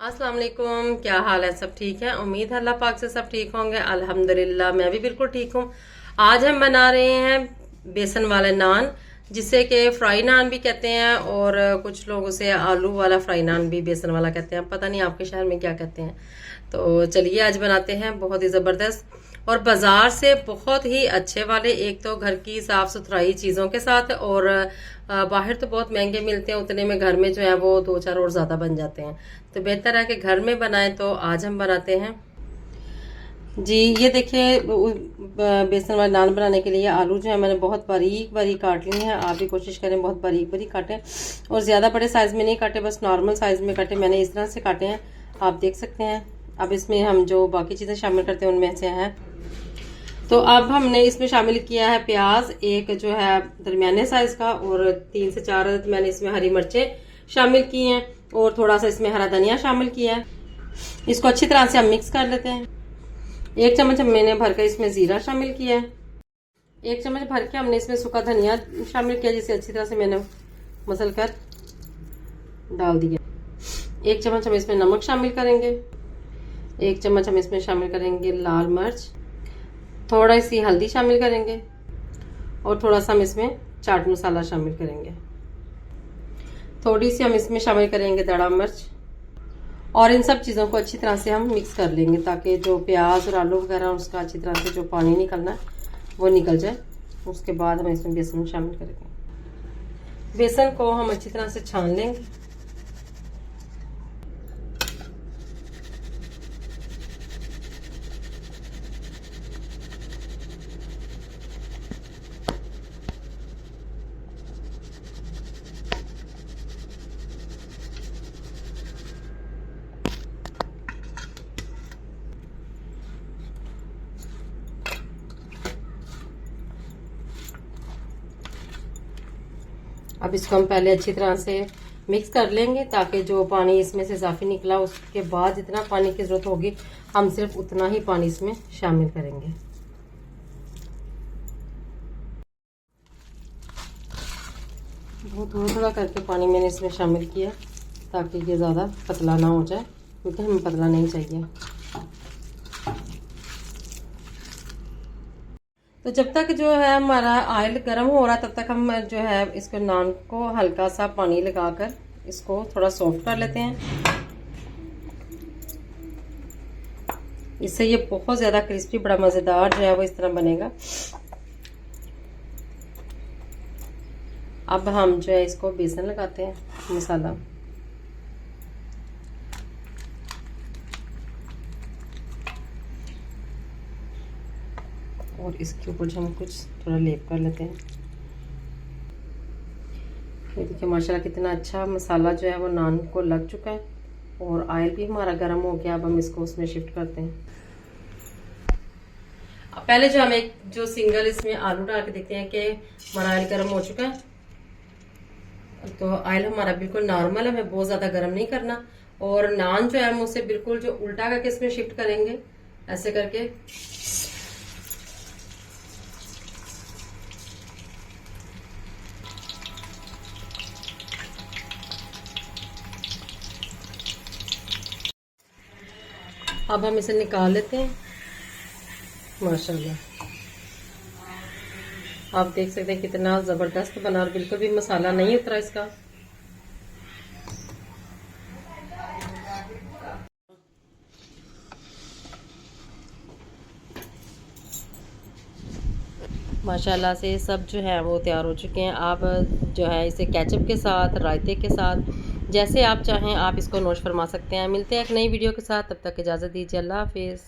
अस्सलाम वालेकुम। क्या हाल है? सब ठीक है? उम्मीद है अल्लाह पाक से सब ठीक होंगे। अल्हम्दुलिल्लाह मैं भी बिल्कुल ठीक हूँ। आज हम बना रहे हैं बेसन वाले नान, जिसे कि फ्राई नान भी कहते हैं और कुछ लोग उसे आलू वाला फ्राई नान भी बेसन वाला कहते हैं। पता नहीं आपके शहर में क्या कहते हैं। तो चलिए आज बनाते हैं, बहुत ही ज़बरदस्त और बाजार से बहुत ही अच्छे वाले। एक तो घर की साफ सुथराई चीज़ों के साथ, और बाहर तो बहुत महंगे मिलते हैं, उतने में घर में जो है वो दो चार और ज़्यादा बन जाते हैं। तो बेहतर है कि घर में बनाएं। तो आज हम बनाते हैं जी, ये देखिए बेसन वाले नान बनाने के लिए आलू जो है मैंने बहुत बारीक बारीक काट लिए हैं। आप भी कोशिश करें बहुत बारीक बारीक काटें, और ज़्यादा बड़े साइज़ में नहीं काटे, बस नॉर्मल साइज़ में काटे। मैंने इस तरह से काटे हैं, आप देख सकते हैं। अब इसमें हम जो बाकी चीज़ें शामिल करते हैं उनमें से हैं। तो अब हमने इसमें शामिल किया है प्याज, एक जो है दरमियाने साइज़ का, और 3 से 4 मैंने इसमें हरी मिर्चें शामिल की हैं, और थोड़ा सा इसमें हरा धनिया शामिल किया है। इसको अच्छी तरह से हम मिक्स कर लेते हैं। 1 चम्मच मैंने भरकर इसमें जीरा शामिल किया है। 1 चम्मच भर के हमने इसमें सूखा धनिया शामिल किया, जिसे अच्छी तरह से मैंने मसल कर डाल दिया। 1 चम्मच हम इसमें नमक शामिल करेंगे। 1 चम्मच हम इसमें शामिल करेंगे लाल मिर्च। थोड़ा सी हल्दी शामिल करेंगे, और थोड़ा सा हम इसमें चाट मसाला शामिल करेंगे। थोड़ी सी हम इसमें शामिल करेंगे दड़ा मिर्च, और इन सब चीज़ों को अच्छी तरह से हम मिक्स कर लेंगे, ताकि जो प्याज और आलू वगैरह उसका अच्छी तरह से जो पानी निकलना है वो निकल जाए। उसके बाद हम इसमें बेसन शामिल करेंगे। बेसन को हम अच्छी तरह से छान लेंगे। अब इसको हम पहले अच्छी तरह से मिक्स कर लेंगे, ताकि जो पानी इसमें से इजाफी निकला उसके बाद जितना पानी की ज़रूरत होगी हम सिर्फ उतना ही पानी इसमें शामिल करेंगे। बहुत थोड़ा थोड़ा करके पानी मैंने इसमें शामिल किया, ताकि ये ज़्यादा पतला ना हो जाए, क्योंकि हमें पतला नहीं चाहिए। तो जब तक जो है हमारा ऑयल गर्म हो रहा है, तब तक हम जो है इसको नान को हल्का सा पानी लगाकर इसको थोड़ा सॉफ्ट कर लेते हैं। इससे ये बहुत ज़्यादा क्रिस्पी, बड़ा मज़ेदार जो है वो इस तरह बनेगा। अब हम जो है इसको बेसन लगाते हैं, मसाला, और इसके ऊपर जो हम कुछ थोड़ा लेप कर लेते हैं। ये देखिए माशाल्लाह कितना अच्छा मसाला जो है वो नान को लग चुका है, और ऑयल भी हमारा गर्म हो गया। अब हम इसको उसमें शिफ्ट करते हैं। अब पहले जो हम एक जो सिंगल इसमें आलू डाल के देखते हैं कि हमारा ऑयल गर्म हो चुका है। तो ऑयल हमारा बिल्कुल नॉर्मल है, हमें बहुत ज़्यादा गर्म नहीं करना। और नान जो है हम उसे बिल्कुल जो उल्टा करके इसमें शिफ्ट करेंगे, ऐसे करके। अब हम इसे निकाल लेते हैं। माशाल्लाह आप देख सकते हैं कितना ज़बरदस्त बना, और बिल्कुल भी मसाला नहीं उतरा इसका। माशाल्लाह से सब जो है वो तैयार हो चुके हैं। आप जो है इसे केचप के साथ, रायते के साथ, जैसे आप चाहें आप इसको नोश फरमा सकते हैं। मिलते हैं एक नई वीडियो के साथ, तब तक इजाज़त दीजिए। अल्लाह हाफिज़।